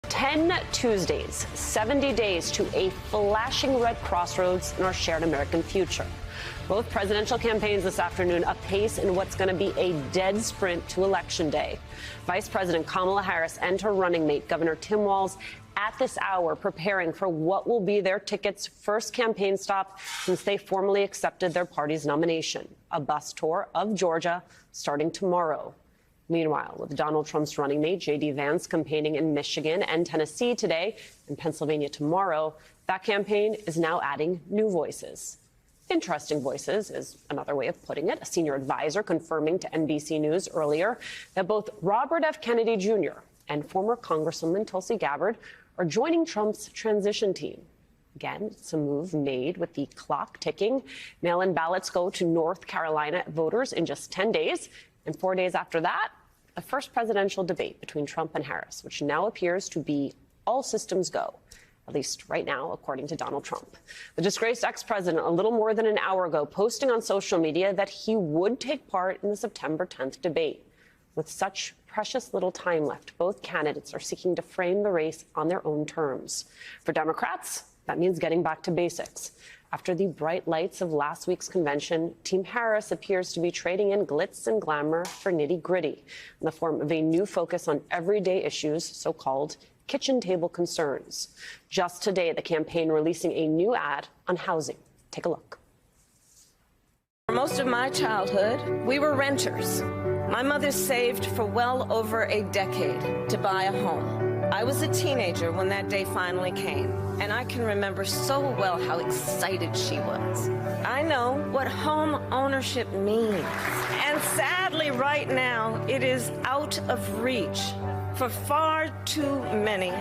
10 Tuesdays, 70 days to a flashing red crossroads in our shared American future. Both presidential campaigns this afternoon apace in what's going to be a dead sprint to Election Day. Vice President Kamala Harris and her running mate, Governor Tim Walz, at this hour preparing for what will be their ticket's first campaign stop since they formally accepted their party's nomination, a bus tour of Georgia starting tomorrow. Meanwhile, with Donald Trump's running mate, J.D. Vance, campaigning in Michigan and Tennessee today and Pennsylvania tomorrow, that campaign is now adding new voices. Interesting voices is another way of putting it. A senior advisor confirming to NBC News earlier that both Robert F. Kennedy Jr. and former Congresswoman Tulsi Gabbard are joining Trump's transition team. Again, it's a move made with the clock ticking. Mail-in ballots go to North Carolina voters in just 10 days. And 4 days after that, the first presidential debate between Trump and Harris, which now appears to be all systems go, at least right now, according to Donald Trump. The disgraced ex-president, a little more than an hour ago, posting on social media that he would take part in the September 10th debate. With such precious little time left, both candidates are seeking to frame the race on their own terms. For Democrats, that means getting back to basics. After the bright lights of last week's convention, Team Harris appears to be trading in glitz and glamour for nitty-gritty in the form of a new focus on everyday issues, so-called kitchen table concerns. Just today, the campaign releasing a new ad on housing. Take a look. For most of my childhood, we were renters. My mother saved for well over a decade to buy a home. I was a teenager when that day finally came, and I can remember so well how excited she was. I know what home ownership means, and sadly right now it is out of reach for far too many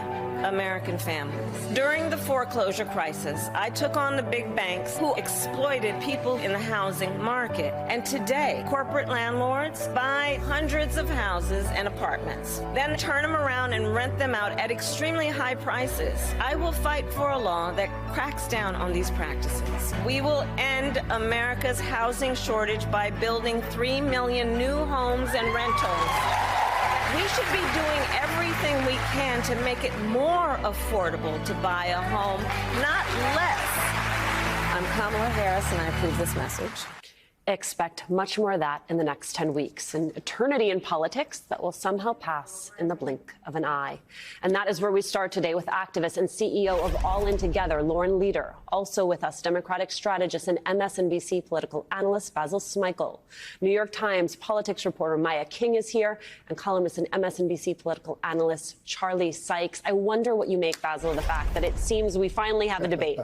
American families. During the foreclosure crisis, I took on the big banks who exploited people in the housing market. And today, corporate landlords buy hundreds of houses and apartments, then turn them around and rent them out at extremely high prices. I will fight for a law that cracks down on these practices. We will end America's housing shortage by building 3 million new homes and rentals. We should be doing everything we can to make it more affordable to buy a home, not less. I'm Kamala Harris, and I approve this message. Expect much more of that in the next 10 weeks, an eternity in politics that will somehow pass in the blink of an eye. And that is where we start today with activist and CEO of All In Together, Lauren Leader. Also with us, Democratic strategist and MSNBC political analyst Basil Smikle. New York Times politics reporter Maya King is here, and columnist and MSNBC political analyst Charlie Sykes. I wonder what you make, Basil, of the fact that it seems we finally have a debate.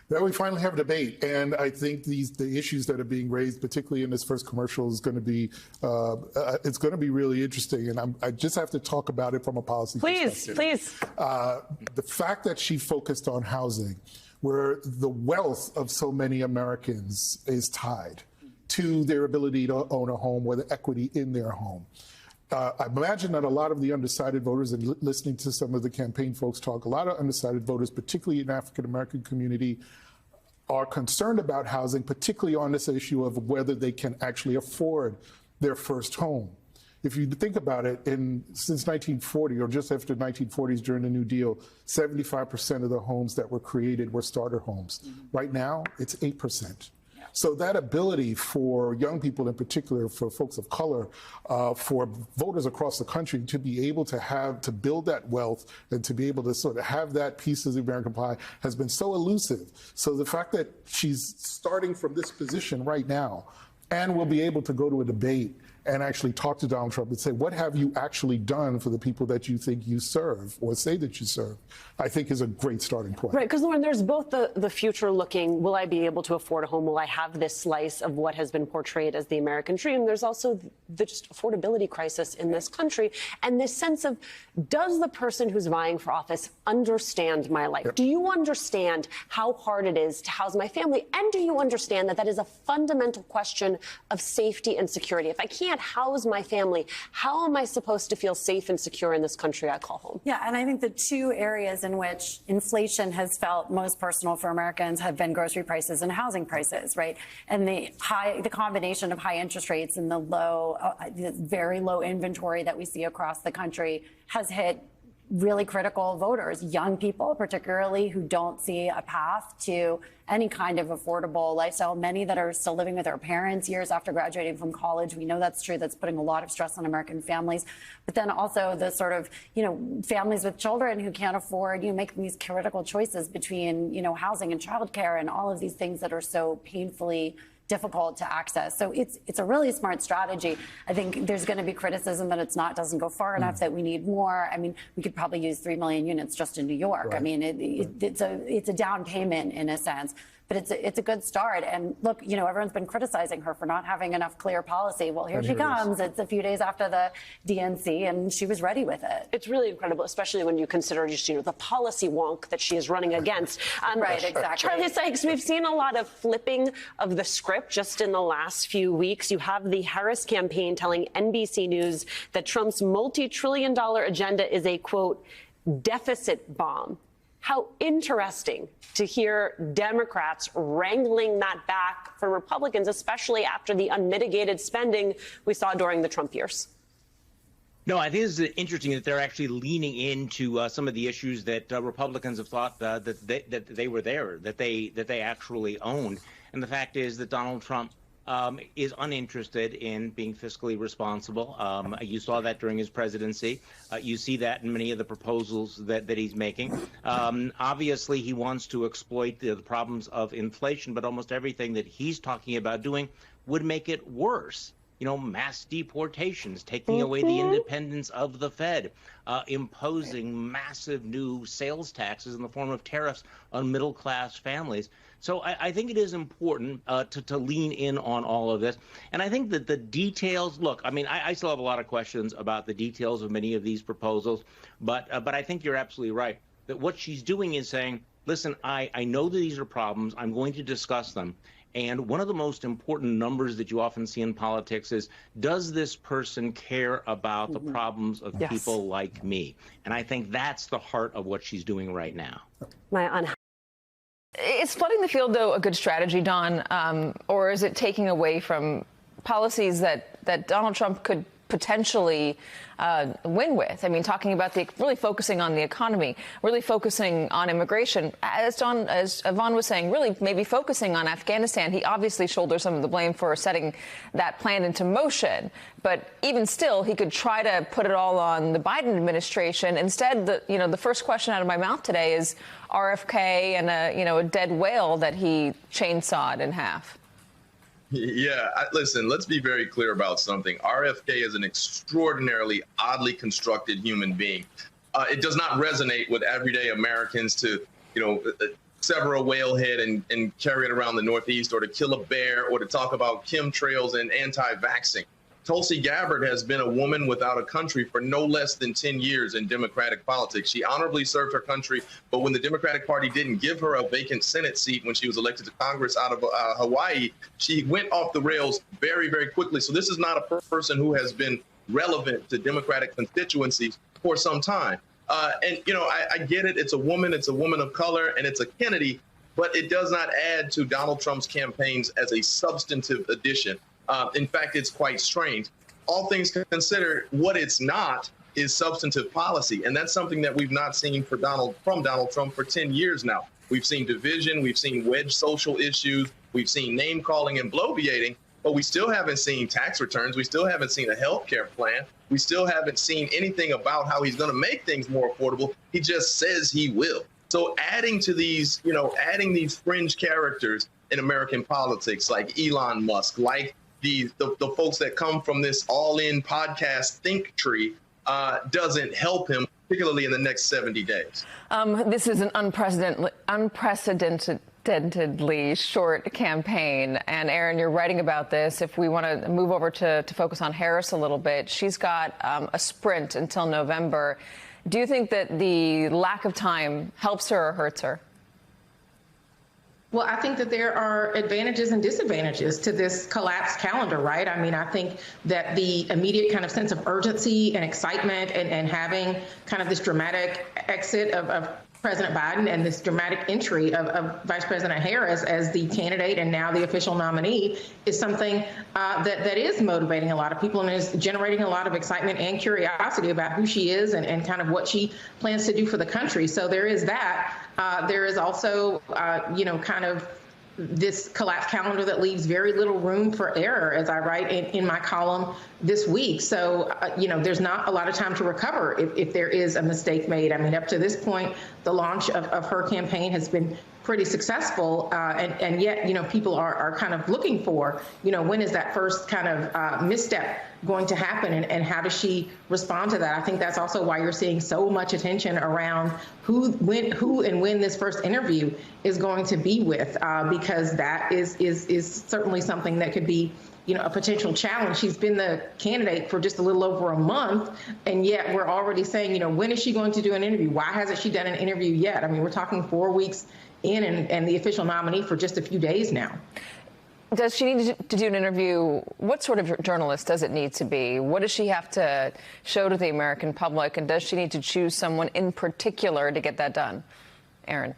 That we finally have a debate, and I think the issues that are being raised, particularly in this first commercial, is going to be it's going to be really interesting. And I just have to talk about it from a policy perspective. Please. The fact that she focused on housing, where the wealth of so many Americans is tied to their ability to own a home or the equity in their home. I imagine that a lot of the undecided voters, and listening to some of the campaign folks talk, a lot of undecided voters, particularly in the African-American community, are concerned about housing, particularly on this issue of whether they can actually afford their first home. If you think about it, since 1940, or just after the 1940s during the New Deal, 75% of the homes that were created were starter homes. Right now, it's 8%. So that ability for young people in particular, for folks of color, for voters across the country to be able to build that wealth and to be able to sort of have that piece of the American pie has been so elusive. So the fact that she's starting from this position right now and will be able to go to a debate and actually talk to Donald Trump and say, what have you actually done for the people that you think you serve or say that you serve, I think is a great starting point. Right, because Lauren, there's both the future looking, will I be able to afford a home? Will I have this slice of what has been portrayed as the American dream? There's also the just affordability crisis in this country and this sense of, does the person who's vying for office understand my life? Yep. Do you understand how hard it is to house my family? And do you understand that that is a fundamental question of safety and security? If I can't house my family, how am I supposed to feel safe and secure in this country I call home? Yeah, and I think the two areas in which inflation has felt most personal for Americans have been grocery prices and housing prices, right? And the combination of high interest rates and the very low inventory that we see across the country has hit really critical voters, young people particularly, who don't see a path to any kind of affordable lifestyle. Many that are still living with their parents years after graduating from college. We know that's true. That's putting a lot of stress on American families. But then also the sort of, families with children who can't afford, making these critical choices between, housing and childcare and all of these things that are so painfully difficult to access. So it's a really smart strategy. I think there's going to be criticism that doesn't go far enough, that we need more. I mean, we could probably use 3 million units just in New York. Right. I mean, it's a down payment in a sense. But it's a good start. And look, everyone's been criticizing her for not having enough clear policy. Well, here she comes. It's a few days after the DNC, and she was ready with it. It's really incredible, especially when you consider just, the policy wonk that she is running against. Right, exactly. Charlie Sykes, we've seen a lot of flipping of the script just in the last few weeks. You have the Harris campaign telling NBC News that Trump's multi-trillion-dollar agenda is a, quote, deficit bomb. How interesting to hear Democrats wrangling that back from Republicans, especially after the unmitigated spending we saw during the Trump years. No, I think it's interesting that they're actually leaning into some of the issues that Republicans have thought that they were there, that they actually owned. And the fact is that Donald Trump is uninterested in being fiscally responsible. You saw that during his presidency. You see that in many of the proposals that he's making. Obviously, he wants to exploit the problems of inflation, but almost everything that he's talking about doing would make it worse. Mass deportations, taking away the independence of the Fed, imposing massive new sales taxes in the form of tariffs on middle-class families. So I think it is important to lean in on all of this. And I think that the details, look, I mean, I still have a lot of questions about the details of many of these proposals, but I think you're absolutely right that what she's doing is saying, listen, I know that these are problems. I'm going to discuss them. And one of the most important numbers that you often see in politics is, does this person care about the problems of people like me? And I think that's the heart of what she's doing right now. Is flooding the field, though, a good strategy, Dawn, or is it taking away from policies that Donald Trump could potentially win with? I mean, talking about really focusing on the economy, really focusing on immigration, as Yvonne was saying, really maybe focusing on Afghanistan. He obviously shoulders some of the blame for setting that plan into motion, but even still, he could try to put it all on the Biden administration. Instead, the first question out of my mouth today is RFK and a dead whale that he chainsawed in half. Yeah, listen, let's be very clear about something. RFK is an extraordinarily oddly constructed human being. It does not resonate with everyday Americans to, sever a whale head and carry it around the Northeast, or to kill a bear, or to talk about chemtrails and anti-vaxxing. Tulsi Gabbard has been a woman without a country for no less than 10 years in Democratic politics. She honorably served her country, but when the Democratic Party didn't give her a vacant Senate seat when she was elected to Congress out of Hawaii, she went off the rails very, very quickly. So this is not a person who has been relevant to Democratic constituencies for some time. I get it. It's a woman of color, and it's a Kennedy, but it does not add to Donald Trump's campaigns as a substantive addition. In fact, it's quite strange. All things considered, what it's not is substantive policy. And that's something that we've not seen from Donald Trump for 10 years now. We've seen division. We've seen wedge social issues. We've seen name calling and bloviating. But we still haven't seen tax returns. We still haven't seen a health care plan. We still haven't seen anything about how he's going to make things more affordable. He just says he will. So adding to these, adding these fringe characters in American politics, like Elon Musk, like the folks that come from this all-in podcast think tree, doesn't help him, particularly in the next 70 days. This is an unprecedentedly short campaign. And Aaron, you're writing about this. If we want to move over to focus on Harris a little bit, she's got a sprint until November. Do you think that the lack of time helps her or hurts her? Well, I think that there are advantages and disadvantages to this collapsed calendar, right? I mean, I think that the immediate kind of sense of urgency and excitement and having kind of this dramatic exit of President Biden and this dramatic entry of Vice President Harris as the candidate and now the official nominee is something that is motivating a lot of people and is generating a lot of excitement and curiosity about who she is and kind of what she plans to do for the country. So there is that. There is also, kind of this collapsed calendar that leaves very little room for error, as I write in my column this week. So, there's not a lot of time to recover if there is a mistake made. I mean, up to this point, the launch of her campaign has been pretty successful. And yet, people are kind of looking for, when is that first kind of misstep going to happen and how does she respond to that? I think that's also why you're seeing so much attention around who and when this first interview is going to be with, because that is certainly something that could be a potential challenge. She's been the candidate for just a little over a month, and yet we're already saying, when is she going to do an interview? Why hasn't she done an interview yet? I mean, we're talking 4 weeks in and the official nominee for just a few days now. Does she need to do an interview? What sort of journalist does it need to be? What does she have to show to the American public? And does she need to choose someone in particular to get that done? Erin.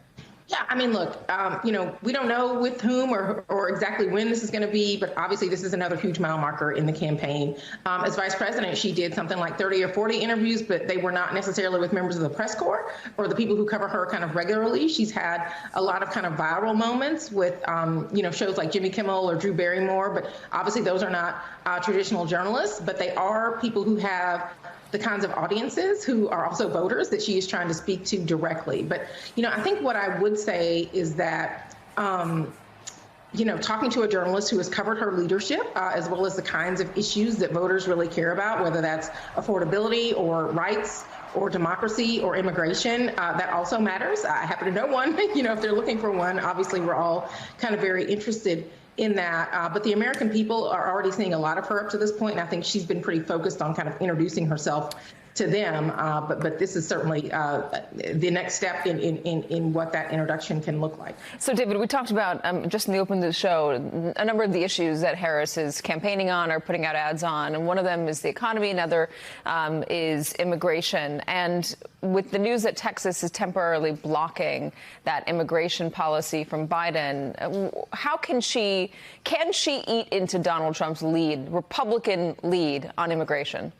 Yeah, I mean, look, we don't know with whom or exactly when this is going to be, but obviously this is another huge mile marker in the campaign. As vice president, she did something like 30 or 40 interviews, but they were not necessarily with members of the press corps or the people who cover her kind of regularly. She's had a lot of kind of viral moments with, shows like Jimmy Kimmel or Drew Barrymore, but obviously those are not traditional journalists, but they are people who have the kinds of audiences who are also voters that she is trying to speak to directly. But, I think what I would say is that, talking to a journalist who has covered her leadership, as well as the kinds of issues that voters really care about, whether that's affordability or rights or democracy or immigration, that also matters. I happen to know one, if they're looking for one. Obviously, we're all kind of very interested in that. But the American people are already seeing a lot of her up to this point, and I think she's been pretty focused on kind of introducing herself to them. But this is certainly the next step in what that introduction can look like. So, David, we talked about, just in the opening of the show, a number of the issues that Harris is campaigning on or putting out ads on. And one of them is the economy. Another is immigration. And with the news that Texas is temporarily blocking that immigration policy from Biden, how can she eat into Donald Trump's Republican lead on immigration?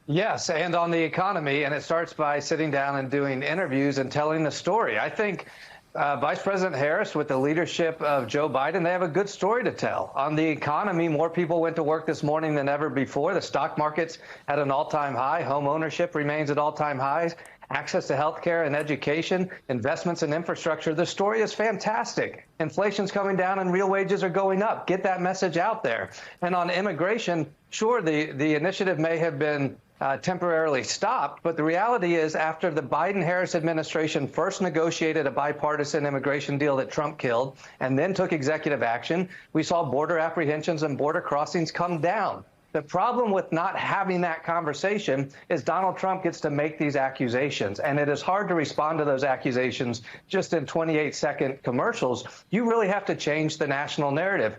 Yes, and on the economy, and it starts by sitting down and doing interviews and telling the story. I think Vice President Harris, with the leadership of Joe Biden, they have a good story to tell. On the economy, more people went to work this morning than ever before. The stock market's at an all-time high. Home ownership remains at all-time highs. Access to health care and education, investments in infrastructure. The story is fantastic. Inflation's coming down and real wages are going up. Get that message out there. And on immigration, sure, the initiative may have been temporarily stopped. But the reality is, after the Biden-Harris administration first negotiated a bipartisan immigration deal that Trump killed and then took executive action, we saw border apprehensions and border crossings come down. The problem with not having that conversation is Donald Trump gets to make these accusations, and it is hard to respond to those accusations just in 28-second commercials. You really have to change the national narrative.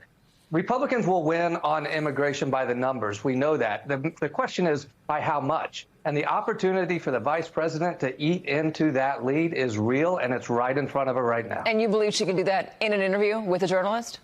Republicans will win on immigration by the numbers. We know that. The question is by how much? And the opportunity for the vice president to eat into that lead is real, and it's right in front of her right now. And you believe she can do that in an interview with a journalist?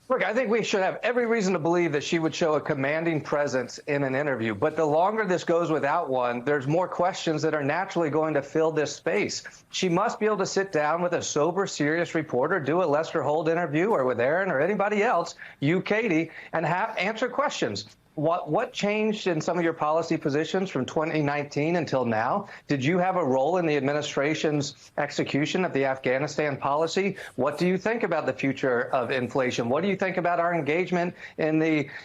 Look, I think we should have every reason to believe that she would show a commanding presence in an interview. But the longer this goes without one, there's more questions that are naturally going to fill this space. She must be able to sit down with a sober, serious reporter, do a Lester Holt interview, or with Aaron or anybody else, you, Katie, and answer questions. What changed in some of your policy positions from 2019 until now? Did you have a role in the administration's execution of the Afghanistan policy? What do you think about the future of inflation? What do you think about our engagement in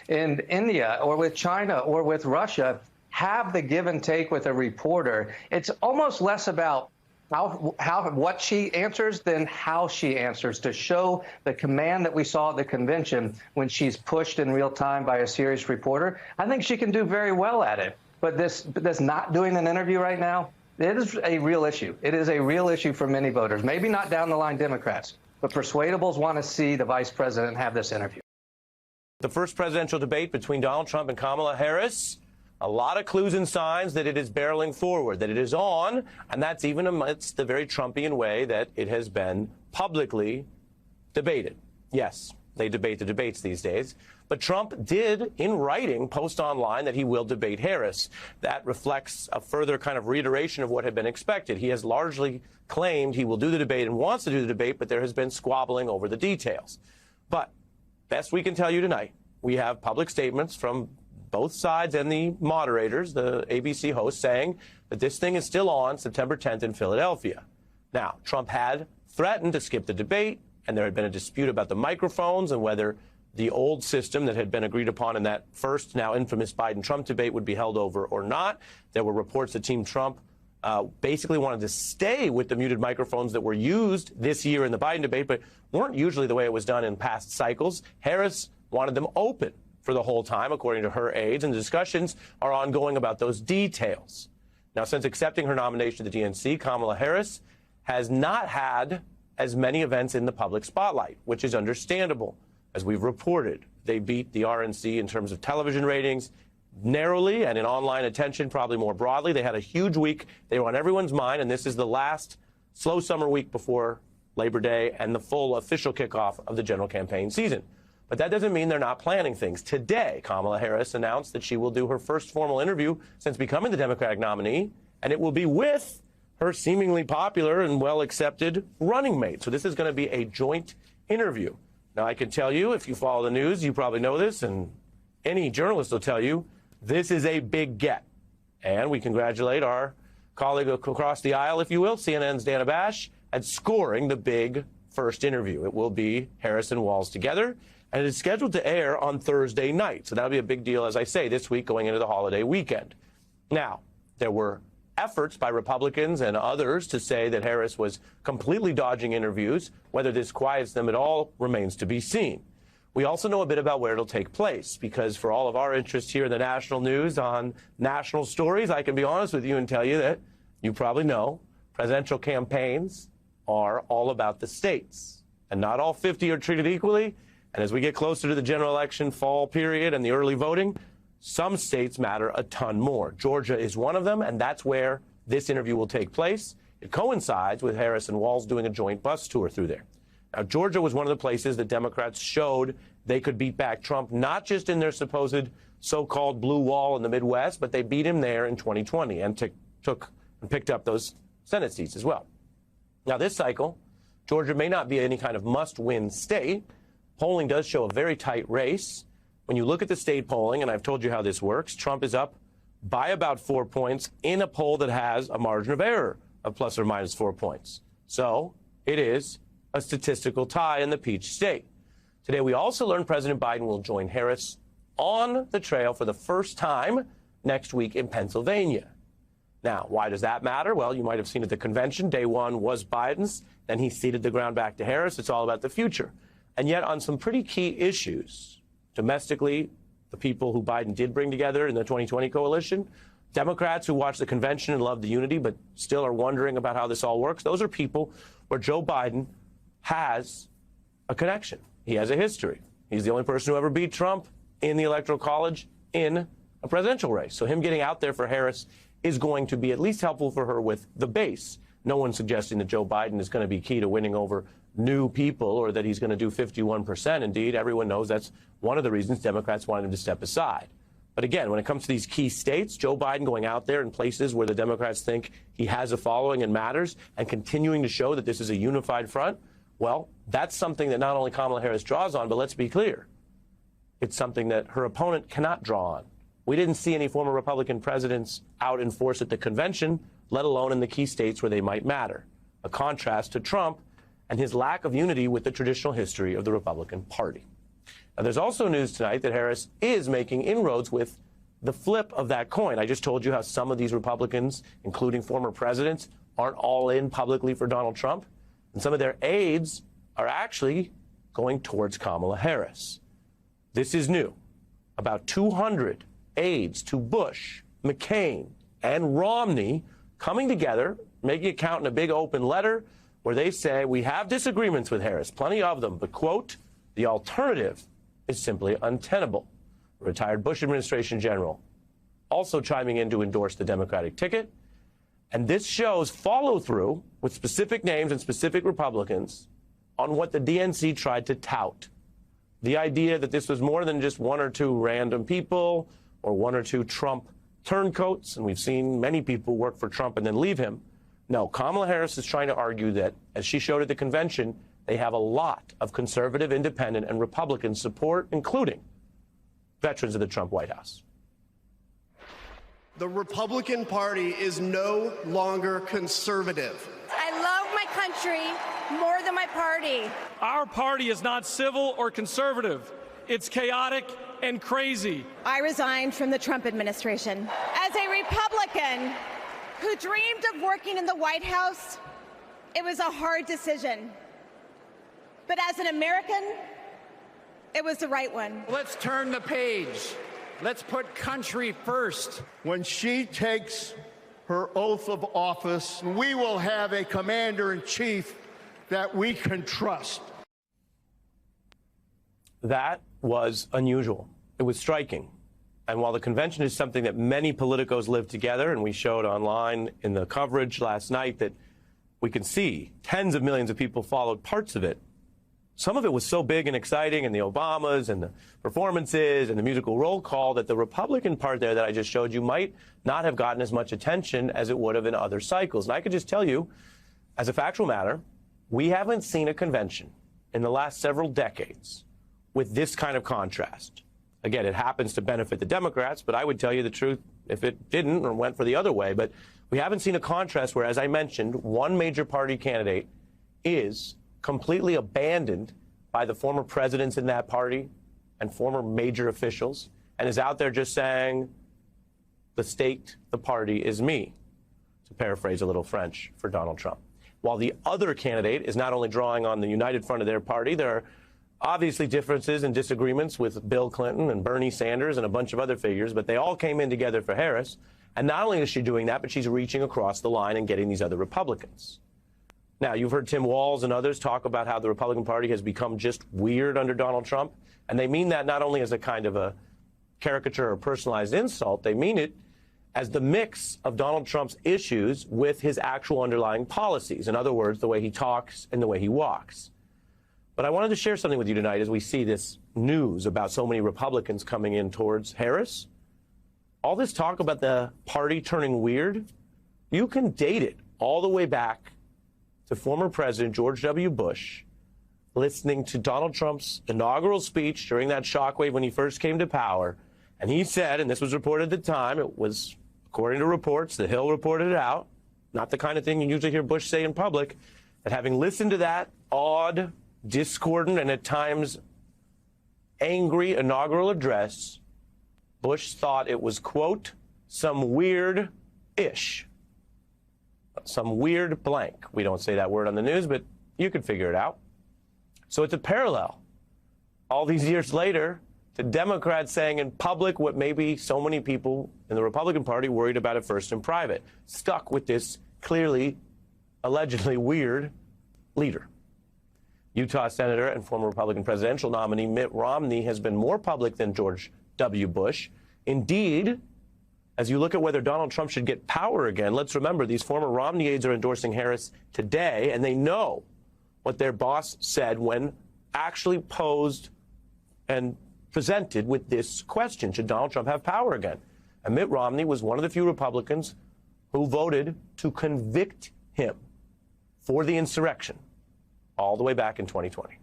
India or with China or with Russia? Have the give and take with a reporter. It's almost less about what she answers than how she answers, to show the command that we saw at the convention when she's pushed in real time by a serious reporter. I think she can do very well at it. But this not doing an interview right now, it is a real issue. It is a real issue for many voters. Maybe not down the line Democrats, but persuadables want to see the vice president have this interview. The first presidential debate between Donald Trump and Kamala Harris a lot of clues and signs that it is barreling forward, that it is on, and that's even amidst the very Trumpian way that it has been publicly debated. Yes, they debate the debates these days. But Trump did, in writing, post online that he will debate Harris. That reflects a further kind of reiteration of what had been expected. He has largely claimed he will do the debate and wants to do the debate, but there has been squabbling over the details. But best we can tell you tonight, we have public statements from both sides and the moderators, the ABC hosts, saying that this thing is still on September 10th in Philadelphia. Now, Trump had threatened to skip the debate, and there had been a dispute about the microphones and whether the old system that had been agreed upon in that first, now infamous Biden-Trump debate would be held over or not. There were reports that Team Trump basically wanted to stay with the muted microphones that were used this year in the Biden debate, but weren't usually the way it was done in past cycles. Harris wanted them open for the whole time, according to her aides, and the discussions are ongoing about those details. Now, since accepting her nomination to the DNC, Kamala Harris has not had as many events in the public spotlight, which is understandable. As we've reported, they beat the RNC in terms of television ratings narrowly and in online attention probably more broadly. They had a huge week. They were on everyone's mind, and this is the last slow summer week before Labor Day and the full official kickoff of the general campaign season. But that doesn't mean they're not planning things. Today, Kamala Harris announced that she will do her first formal interview since becoming the Democratic nominee, and it will be with her seemingly popular and well-accepted running mate. So this is going to be a joint interview. Now, I can tell you, if you follow the news, you probably know this, and any journalist will tell you, this is a big get. And we congratulate our colleague across the aisle, if you will, CNN's Dana Bash, at scoring the big first interview. It will be Harris and Walz together, and it is scheduled to air on Thursday night. So that'll be a big deal, as I say, this week going into the holiday weekend. Now, there were efforts by Republicans and others to say that Harris was completely dodging interviews. Whether this quiets them at all remains to be seen. We also know a bit about where it'll take place, because for all of our interest here in the national news on national stories, I can be honest with you and tell you that you probably know presidential campaigns are all about the states, and not all 50 are treated equally. And as we get closer to the general election fall period and the early voting, some states matter a ton more. Georgia is one of them, and that's where this interview will take place. It coincides with Harris and Walz doing a joint bus tour through there. Now, Georgia was one of the places that Democrats showed they could beat back Trump, not just in their supposed so-called blue wall in the Midwest, but they beat him there in 2020 and took and picked up those Senate seats as well. Now, this cycle, Georgia may not be any kind of must-win state. Polling does show a very tight race. When you look at the state polling, and I've told you how this works, Trump is up by about 4 points in a poll that has a margin of error of plus or minus 4 points. So it is a statistical tie in the Peach State. Today, we also learned President Biden will join Harris on the trail for the first time next week in Pennsylvania. Now, why does that matter? Well, you might have seen at the convention, day one was Biden's. Then he ceded the ground back to Harris. It's all about the future. And yet on some pretty key issues, domestically, the people who Biden did bring together in the 2020 coalition, Democrats who watch the convention and love the unity but still are wondering about how this all works, those are people where Joe Biden has a connection. He has a history. He's the only person who ever beat Trump in the Electoral College in a presidential race. So him getting out there for Harris is going to be at least helpful for her with the base. No one's suggesting that Joe Biden is going to be key to winning over new people or that he's going to do 51%. Indeed, everyone knows that's one of the reasons Democrats wanted him to step aside. But again, when it comes to these key states, Joe Biden going out there in places where the Democrats think he has a following and matters and continuing to show that this is a unified front, well, that's something that not only Kamala Harris draws on, but let's be clear, it's something that her opponent cannot draw on. We didn't see any former Republican presidents out in force at the convention, let alone in the key states where they might matter. A contrast to Trump and his lack of unity with the traditional history of the Republican Party. Now, there's also news tonight that Harris is making inroads with the flip of that coin. I just told you how some of these Republicans, including former presidents, aren't all in publicly for Donald Trump. And some of their aides are actually going towards Kamala Harris. This is new. About 200 aides to Bush, McCain, and Romney coming together, making it count in a big open letter where they say, we have disagreements with Harris, plenty of them, but, quote, the alternative is simply untenable. Retired Bush administration general also chiming in to endorse the Democratic ticket. And this shows follow through with specific names and specific Republicans on what the DNC tried to tout. The idea that this was more than just one or two random people or one or two Trump turncoats, and we've seen many people work for Trump and then leave him. No, Kamala Harris is trying to argue that, as she showed at the convention, they have a lot of conservative, independent, and Republican support, including veterans of the Trump White House. The Republican Party is no longer conservative. I love my country more than my party. Our party is not civil or conservative. It's chaotic and crazy. I resigned from the Trump administration. As a Republican who dreamed of working in the White House, it was a hard decision. But as an American, it was the right one. Let's turn the page. Let's put country first. When she takes her oath of office, we will have a commander-in-chief that we can trust. That was unusual. It was striking. And while the convention is something that many politicos live together, and we showed online in the coverage last night that we can see tens of millions of people followed parts of it, some of it was so big and exciting, and the Obamas and the performances and the musical roll call, that the Republican part there that I just showed you might not have gotten as much attention as it would have in other cycles. And I could just tell you, as a factual matter, we haven't seen a convention in the last several decades with this kind of contrast. Again, it happens to benefit the Democrats, but I would tell you the truth if it didn't or went for the other way. But we haven't seen a contrast where, as I mentioned, one major party candidate is completely abandoned by the former presidents in that party and former major officials, and is out there just saying, the state, the party is me, to paraphrase a little French for Donald Trump. While the other candidate is not only drawing on the united front of their party, there are obviously differences and disagreements with Bill Clinton and Bernie Sanders and a bunch of other figures, but they all came in together for Harris. And not only is she doing that, but she's reaching across the line and getting these other Republicans. Now, you've heard Tim Walz and others talk about how the Republican Party has become just weird under Donald Trump. And they mean that not only as a kind of a caricature or personalized insult, they mean it as the mix of Donald Trump's issues with his actual underlying policies. In other words, the way he talks and the way he walks. But I wanted to share something with you tonight as we see this news about so many Republicans coming in towards Harris. All this talk about the party turning weird, you can date it all the way back to former President George W. Bush listening to Donald Trump's inaugural speech during that shockwave when he first came to power. And he said, and this was reported at the time, it was, according to reports, The Hill reported it out, not the kind of thing you usually hear Bush say in public, that having listened to that odd, discordant, and at times angry inaugural address, Bush thought it was, quote, some weird-ish. Some weird blank. We don't say that word on the news, but you can figure it out. So it's a parallel. All these years later, the Democrats saying in public what maybe so many people in the Republican Party worried about at first in private, stuck with this clearly, allegedly weird leader. Utah Senator and former Republican presidential nominee Mitt Romney has been more public than George W. Bush. Indeed, as you look at whether Donald Trump should get power again, let's remember these former Romney aides are endorsing Harris today, and they know what their boss said when actually posed and presented with this question, should Donald Trump have power again? And Mitt Romney was one of the few Republicans who voted to convict him for the insurrection all the way back in 2020.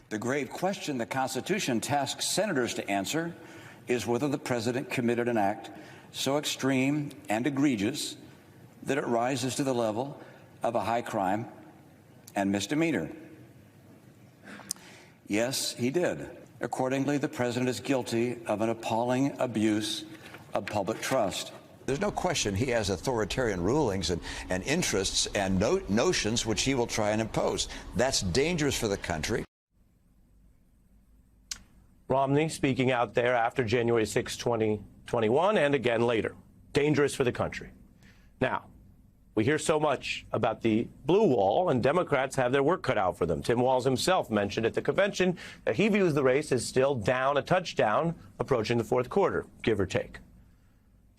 The grave question the Constitution tasks senators to answer is whether the president committed an act so extreme and egregious that it rises to the level of a high crime and misdemeanor. Yes, he did. Accordingly, the president is guilty of an appalling abuse of public trust. There's no question he has authoritarian rulings and interests and notions which he will try and impose. That's dangerous for the country. Romney speaking out there after January 6, 2021, and again later. Dangerous for the country. Now, We hear so much about the blue wall, and Democrats have their work cut out for them. Tim Walz himself mentioned at the convention that he views the race as still down a touchdown approaching the fourth quarter, give or take.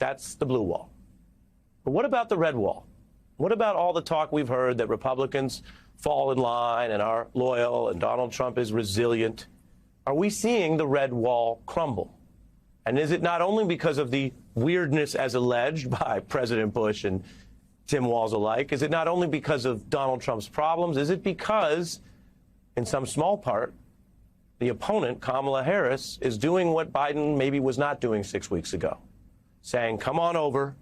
That's the blue wall. But what about the red wall? What about all the talk we've heard that Republicans fall in line and are loyal and Donald Trump is resilient? Are we seeing the red wall crumble? And is it not only because of the weirdness as alleged by President Bush and Tim Walz alike? Is it not only because of Donald Trump's problems? Is it because, in some small part, the opponent, Kamala Harris, is doing what Biden maybe was not doing 6 weeks ago, saying, come on over,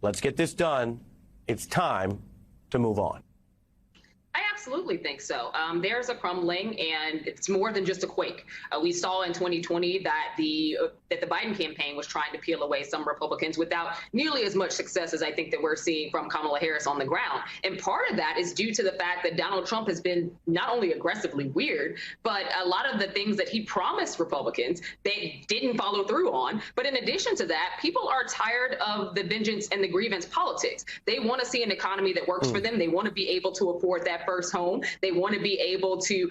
let's get this done. It's time to move on. I absolutely think so. There's a crumbling, and it's more than just a quake. We saw in 2020 that the Biden campaign was trying to peel away some Republicans without nearly as much success as I think that we're seeing from Kamala Harris on the ground. And part of that is due to the fact that Donald Trump has been not only aggressively weird, but a lot of the things that he promised Republicans, they didn't follow through on. But in addition to that, people are tired of the vengeance and the grievance politics. They want to see an economy that works for them. They want to be able to afford that first home. They want to be able to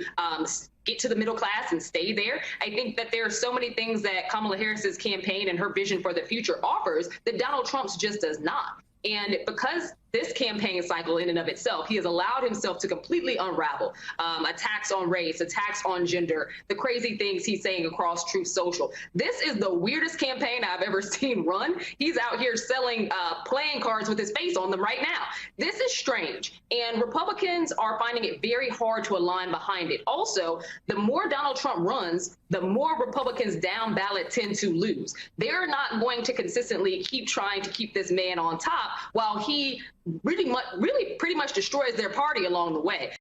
get to the middle class and stay there. I think that there are so many things that Kamala Harris's campaign and her vision for the future offers that Donald Trump's just does not. And because this campaign cycle in and of itself, he has allowed himself to completely unravel attacks on race, attacks on gender, the crazy things he's saying across Truth Social. This is the weirdest campaign I've ever seen run. He's out here selling playing cards with his face on them right now. This is strange. And Republicans are finding it very hard to align behind it. Also, the more Donald Trump runs, the more Republicans down ballot tend to lose. They're not going to consistently keep trying to keep this man on top while he really pretty much destroys their party along the way.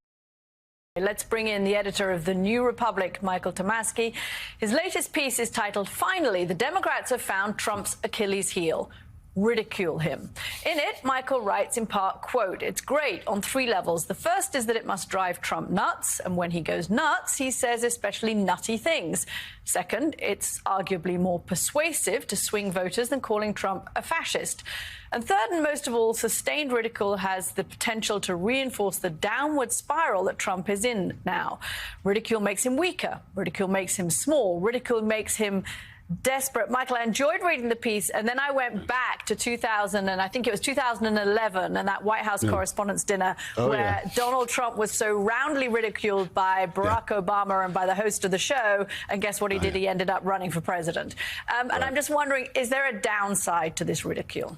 Let's bring in the editor of The New Republic, Michael Tomasky. His latest piece is titled, Finally, the Democrats have found Trump's Achilles heel. Ridicule him. In it, Michael writes in part, quote, it's great on three levels. The first is that it must drive Trump nuts. And when he goes nuts, he says especially nutty things. Second, it's arguably more persuasive to swing voters than calling Trump a fascist. And third, and most of all, sustained ridicule has the potential to reinforce the downward spiral that Trump is in now. Ridicule makes him weaker. Ridicule makes him small. Ridicule makes him desperate. Michael, I enjoyed reading the piece, and then I went back to 2000, and I think it was 2011, and that White House Correspondents' Dinner, where Donald Trump was so roundly ridiculed by Barack Obama and by the host of the show, and guess what he did? He ended up running for president. And I'm just wondering, is there a downside to this ridicule?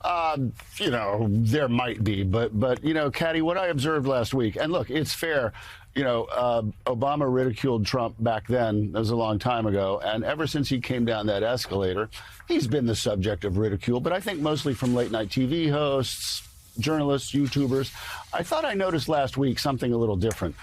You know, there might be, but you know, Caddy, what I observed last week, and look, it's fair. You know, Obama ridiculed Trump back then. That was a long time ago. And ever since he came down that escalator, he's been the subject of ridicule, but I think mostly from late night TV hosts, journalists, YouTubers. I thought I noticed last week something a little different.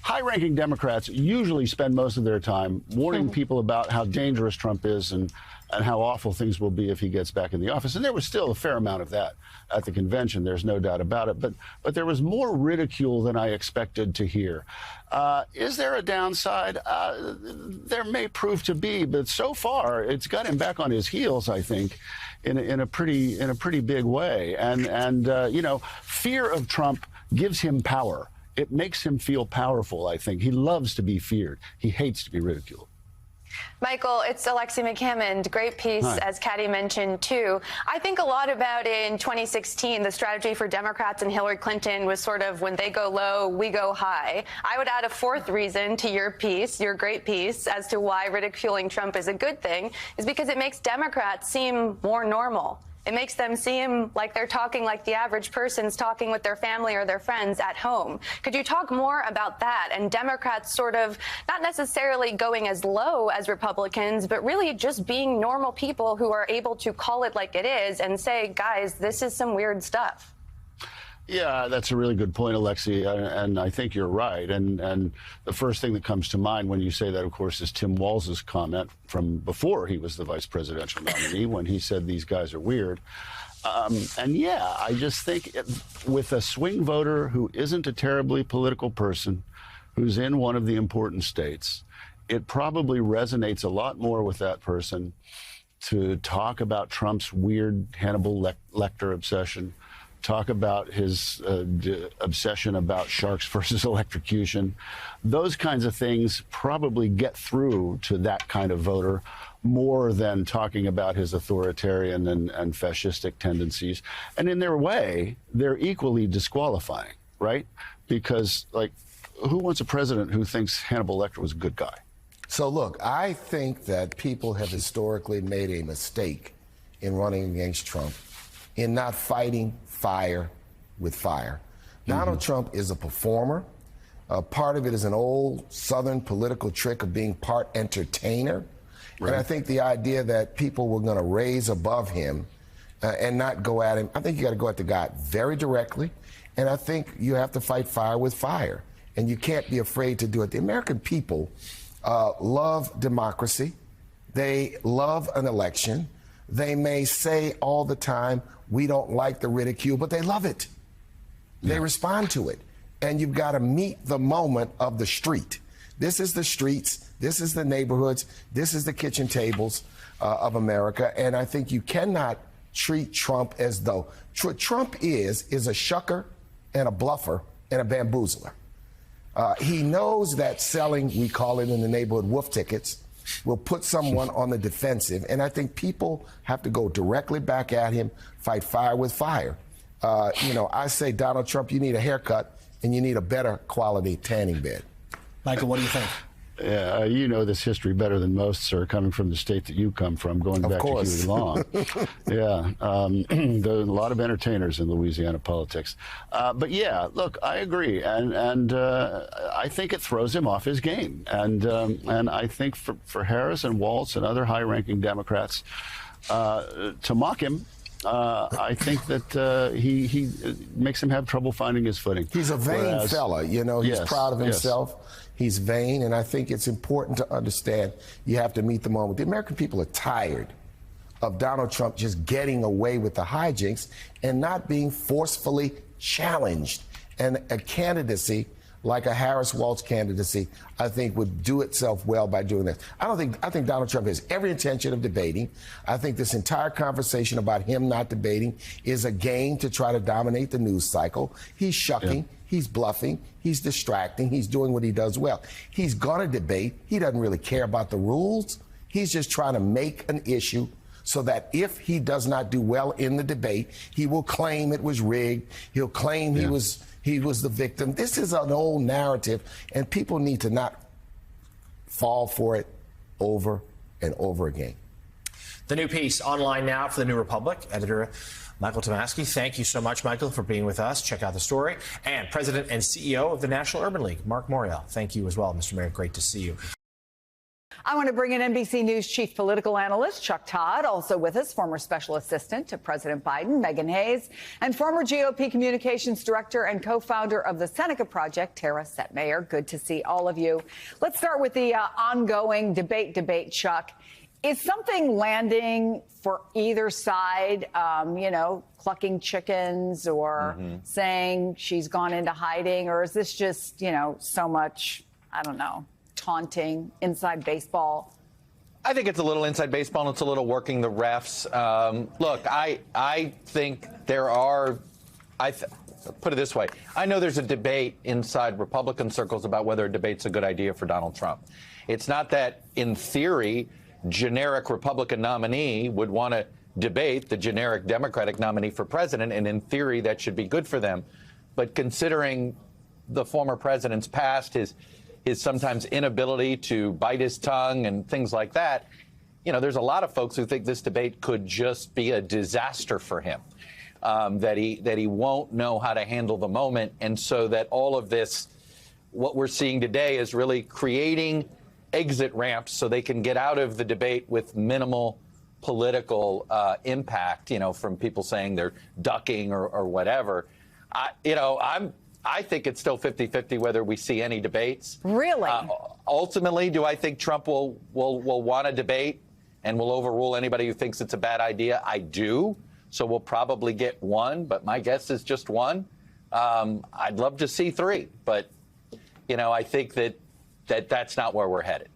High-ranking Democrats usually spend most of their time warning people about how dangerous Trump is and how awful things will be if he gets back in the office. And there was still a fair amount of that at the convention. There's no doubt about it. But there was more ridicule than I expected to hear. Is there a downside? There may prove to be, but so far it's got him back on his heels, I think, in a pretty big way. And you know, fear of Trump gives him power. It makes him feel powerful, I think. He loves to be feared. He hates to be ridiculed. Michael, it's Alexi McHammond. Great piece, as Caddy mentioned, too. I think a lot about in 2016, the strategy for Democrats and Hillary Clinton was sort of when they go low, we go high. I would add a fourth reason to your piece, your great piece, as to why ridiculing Trump is a good thing, is because it makes Democrats seem more normal. It makes them seem like they're talking like the average person's talking with their family or their friends at home. Could you talk more about that and Democrats sort of not necessarily going as low as Republicans, but really just being normal people who are able to call it like it is and say, guys, this is some weird stuff? Yeah, that's a really good point, Alexi, and I think you're right. And the first thing that comes to mind when you say that, of course, is Tim Walz's comment from before he was the vice presidential nominee when he said these guys are weird. And yeah, I just think with a swing voter who isn't a terribly political person, who's in one of the important states, it probably resonates a lot more with that person to talk about Trump's weird Hannibal Lecter obsession, talk about his obsession about sharks versus electrocution. Those kinds of things probably get through to that kind of voter more than talking about his authoritarian and fascistic tendencies. And in their way, they're equally disqualifying, right? Because, like, who wants a president who thinks Hannibal Lecter was a good guy? So, look, I think that people have historically made a mistake in running against Trump in not fighting fire with fire. Donald Trump is a performer. Part of it is an old Southern political trick of being part entertainer. Right. And I think the idea that people were going to raise above him and not go at him, I think you got to go at the guy very directly. And I think you have to fight fire with fire. And you can't be afraid to do it. The American people love democracy. They love an election. They may say all the time, we don't like the ridicule, but they love it. They respond to it. And you've got to meet the moment of the street. This is the streets. This is the neighborhoods. This is the kitchen tables of America. And I think you cannot treat Trump as though Trump is a shucker and a bluffer and a bamboozler. He knows that selling, we call it in the neighborhood, wolf tickets, will put someone on the defensive. And I think people have to go directly back at him, fight fire with fire. I say, Donald Trump, you need a haircut and you need a better quality tanning bed. Michael, what do you think? Yeah, you know this history better than most, sir, coming from the state that you come from, going back to Huey Long. Yeah, there are a lot of entertainers in Louisiana politics. But yeah, look, I agree, and I think it throws him off his game. And I think for Harris and Waltz and other high-ranking Democrats to mock him, I think that he makes him have trouble finding his footing. He's a vain fella, he's proud of himself. Yes. He's vain, and I think it's important to understand you have to meet the moment. The American people are tired of Donald Trump just getting away with the hijinks and not being forcefully challenged. And a candidacy like a Harris-Waltz candidacy, I think would do itself well by doing this. I think Donald Trump has every intention of debating. I think this entire conversation about him not debating is a game to try to dominate the news cycle. He's shucking. Yeah. He's bluffing. He's distracting. He's doing what he does well. He's going to debate. He doesn't really care about the rules. He's just trying to make an issue so that if he does not do well in the debate, he will claim it was rigged. He'll claim he was the victim. This is an old narrative, and people need to not fall for it over and over again. The new piece online now for the New Republic. Editor Michael Tomasky. Thank you so much, Michael, for being with us. Check out the story. And President and CEO of the National Urban League, Mark Morial. Thank you as well, Mr. Mayor. Great to see you. I want to bring in NBC News chief political analyst Chuck Todd, also with us, former special assistant to President Biden, Megan Hayes, and former GOP communications director and co-founder of the Seneca Project, Tara Setmayer. Good to see all of you. Let's start with the ongoing debate, Chuck. Is something landing for either side, clucking chickens or saying she's gone into hiding? Or is this just, so much, I don't know, taunting, inside baseball? I think it's a little inside baseball, and it's a little working the refs. Look, I think there are, put it this way, I know there's a debate inside Republican circles about whether a debate's a good idea for Donald Trump. It's not that, in theory, generic Republican nominee would want to debate the generic Democratic nominee for president, and in theory that should be good for them. But considering the former president's past, his sometimes inability to bite his tongue and things like that, there's a lot of folks who think this debate could just be a disaster for him, that he won't know how to handle the moment, and so that all of this, what we're seeing today, is really creating exit ramps so they can get out of the debate with minimal political impact, from people saying they're ducking or whatever. I think it's still 50-50 whether we see any debates. Really? Ultimately, do I think Trump will want to debate and will overrule anybody who thinks it's a bad idea? I do. So we'll probably get one, but my guess is just one. I'd love to see three, but I think that's not where we're headed.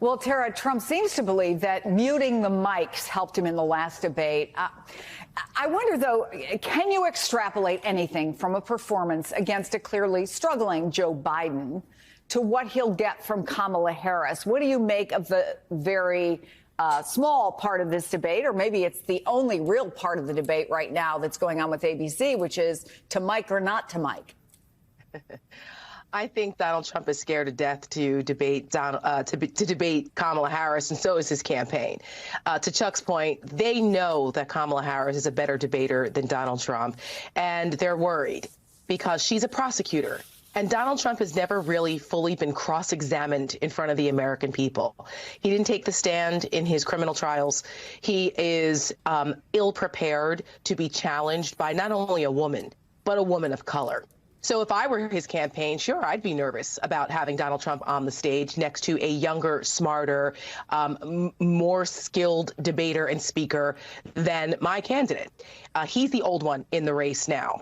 Well, Tara, Trump seems to believe that muting the mics helped him in the last debate. I wonder, though, can you extrapolate anything from a performance against a clearly struggling Joe Biden to what he'll get from Kamala Harris? What do you make of the very small part of this debate, or maybe it's the only real part of the debate right now that's going on with ABC, which is to mic or not to mic? I think Donald Trump is scared to death to debate to debate Kamala Harris, and so is his campaign. To Chuck's point, they know that Kamala Harris is a better debater than Donald Trump, and they're worried because she's a prosecutor. And Donald Trump has never really fully been cross-examined in front of the American people. He didn't take the stand in his criminal trials. He is ill-prepared to be challenged by not only a woman, but a woman of color. So if I were his campaign, sure, I'd be nervous about having Donald Trump on the stage next to a younger, smarter, more skilled debater and speaker than my candidate. He's the old one in the race now.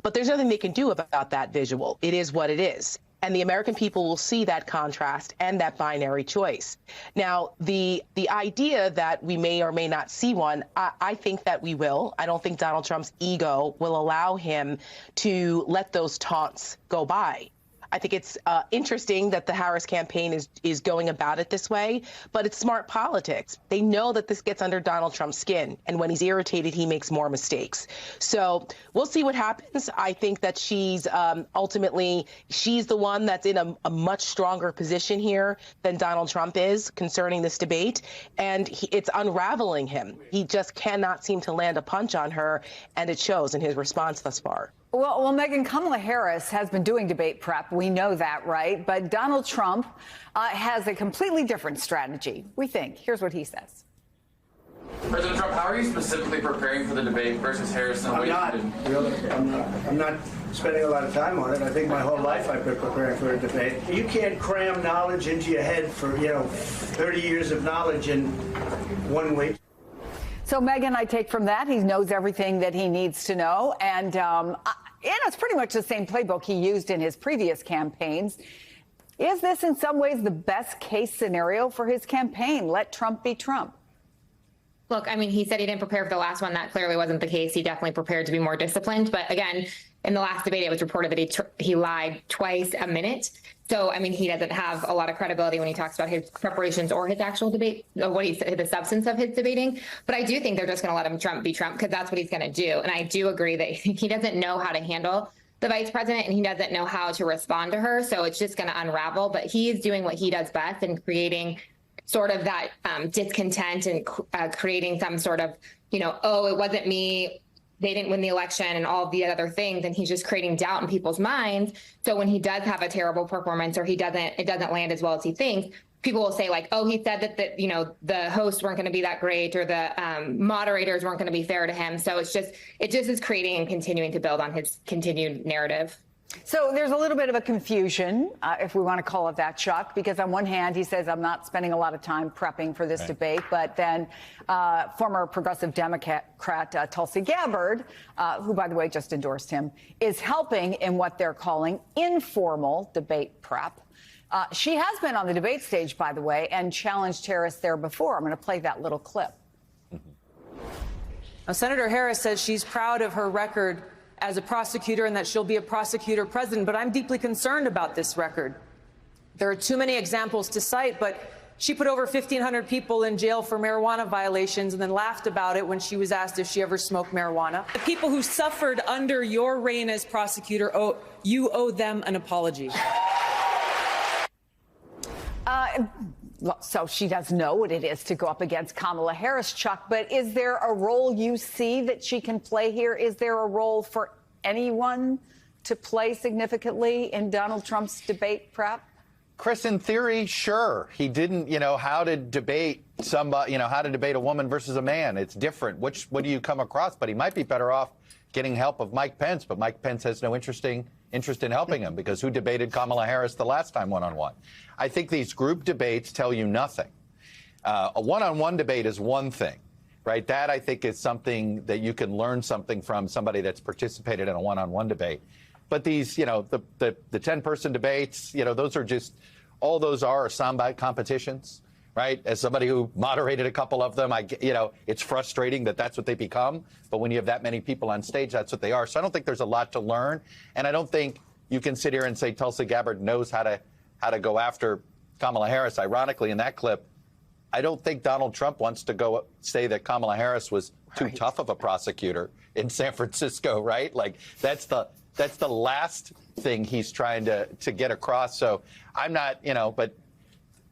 But there's nothing they can do about that visual. It is what it is. And the American people will see that contrast and that binary choice. Now, the idea that we may or may not see one, I think that we will. I don't think Donald Trump's ego will allow him to let those taunts go by. I think it's interesting that the Harris campaign is going about it this way, but it's smart politics. They know that this gets under Donald Trump's skin, and when he's irritated, he makes more mistakes. So we'll see what happens. I think that she's ultimately, she's the one that's in a much stronger position here than Donald Trump is concerning this debate, and it's unraveling him. He just cannot seem to land a punch on her, and it shows in his response thus far. Well, Megyn, Kamala Harris has been doing debate prep. We know that, right? But Donald Trump has a completely different strategy, we think. Here's what he says. President Trump, how are you specifically preparing for the debate versus Harris? I'm not spending a lot of time on it. I think my whole life I've been preparing for a debate. You can't cram knowledge into your head for, 30 years of knowledge in 1 week. So, Megyn, I take from that he knows everything that he needs to know. And it's pretty much the same playbook he used in his previous campaigns. Is this in some ways the best case scenario for his campaign? Let Trump be Trump. Look, I mean, he said he didn't prepare for the last one. That clearly wasn't the case. He definitely prepared to be more disciplined. But again, in the last debate, it was reported that he lied twice a minute. So, I mean, he doesn't have a lot of credibility when he talks about his preparations or his actual debate, or the substance of his debating. But I do think they're just going to let him Trump be Trump because that's what he's going to do. And I do agree that he doesn't know how to handle the vice president and he doesn't know how to respond to her. So it's just going to unravel. But he is doing what he does best and creating sort of that discontent and creating some sort of, oh, it wasn't me. They didn't win the election and all of the other things. And he's just creating doubt in people's minds. So when he does have a terrible performance or it doesn't land as well as he thinks, people will say like, oh, he said that the hosts weren't going to be that great or the moderators weren't going to be fair to him. So it just is creating and continuing to build on his continued narrative. So there's a little bit of a confusion, if we want to call it that, Chuck, because on one hand, he says, I'm not spending a lot of time prepping for this debate. But then former progressive Democrat Tulsi Gabbard, who, by the way, just endorsed him, is helping in what they're calling informal debate prep. She has been on the debate stage, by the way, and challenged Harris there before. I'm going to play that little clip. Now, Senator Harris says she's proud of her record as a prosecutor and that she'll be a prosecutor president. But I'm deeply concerned about this record. There are too many examples to cite, but she put over 1,500 people in jail for marijuana violations and then laughed about it when she was asked if she ever smoked marijuana. The people who suffered under your reign as prosecutor, you owe them an apology. So she does know what it is to go up against Kamala Harris, Chuck, but is there a role you see that she can play here? Is there a role for anyone to play significantly in Donald Trump's debate prep? Chris, in theory, sure. He didn't, how to debate somebody, how to debate a woman versus a man. It's different. What do you come across? But he might be better off getting help of Mike Pence, but Mike Pence has no interest in helping him because who debated Kamala Harris the last time one-on-one? I think these group debates tell you nothing. A one-on-one debate is one thing, right? That, I think, is something that you can learn something from somebody that's participated in a one-on-one debate. But these, the 10-person debates, those are just, all those are soundbite competitions, right? As somebody who moderated a couple of them, it's frustrating that that's what they become. But when you have that many people on stage, that's what they are. So I don't think there's a lot to learn. And I don't think you can sit here and say Tulsi Gabbard knows how to go after Kamala Harris. Ironically, in that clip, I don't think Donald Trump wants to go say that Kamala Harris was too tough of a prosecutor in San Francisco, right? Like that's the last thing he's trying to get across. So I'm not, but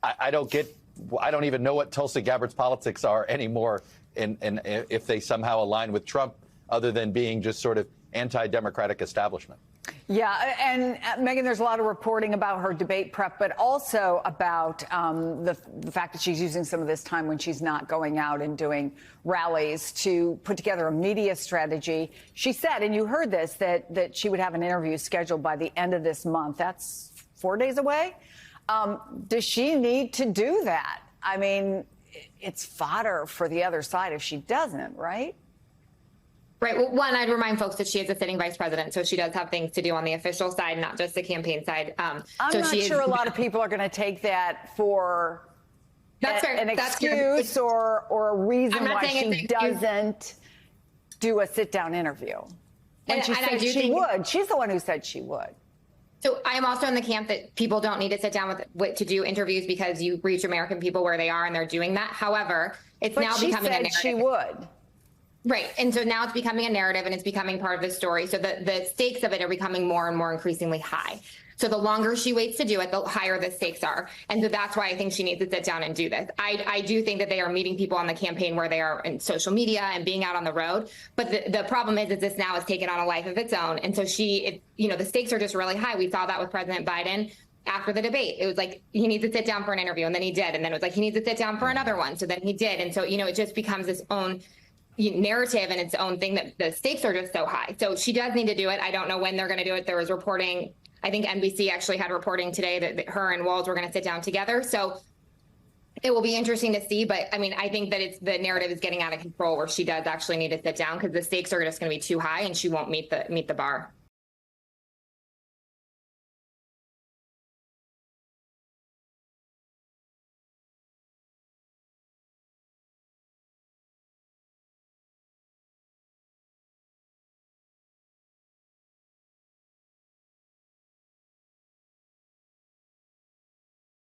I don't even know what Tulsi Gabbard's politics are anymore, and if they somehow align with Trump, other than being just sort of anti-democratic establishment. Yeah, and Megyn, there's a lot of reporting about her debate prep, but also about the fact that she's using some of this time when she's not going out and doing rallies to put together a media strategy. She said, and you heard this, that she would have an interview scheduled by the end of this month. That's 4 days away. Does she need to do that? I mean, it's fodder for the other side if she doesn't, right? Right. Well, one, I'd remind folks that she is a sitting vice president, so she does have things to do on the official side, not just the campaign side. I'm not sure a lot of people are going to take that for an excuse or a reason why she doesn't do a sit-down interview. When she said she would. She's the one who said she would. So I am also in the camp that people don't need to sit down to do interviews because you reach American people where they are and they're doing that. However, it's now becoming a narrative. She would. Right. And so now it's becoming a narrative and it's becoming part of the story. So the stakes of it are becoming more and more increasingly high. So the longer she waits to do it, the higher the stakes are. And so that's why I think she needs to sit down and do this. I do think that they are meeting people on the campaign where they are in social media and being out on the road. But the problem is that this now has taken on a life of its own. And so the stakes are just really high. We saw that with President Biden. After the debate, it was like he needs to sit down for an interview, and then he did. And then it was like he needs to sit down for another one. So then he did. And so, it just becomes its own narrative and its own thing that the stakes are just so high. So she does need to do it. I don't know when they're going to do it. There was reporting, I think NBC actually had reporting today that her and Walz were going to sit down together. So it will be interesting to see. But I mean, I think that the narrative is getting out of control where she does actually need to sit down because the stakes are just going to be too high and she won't meet the bar.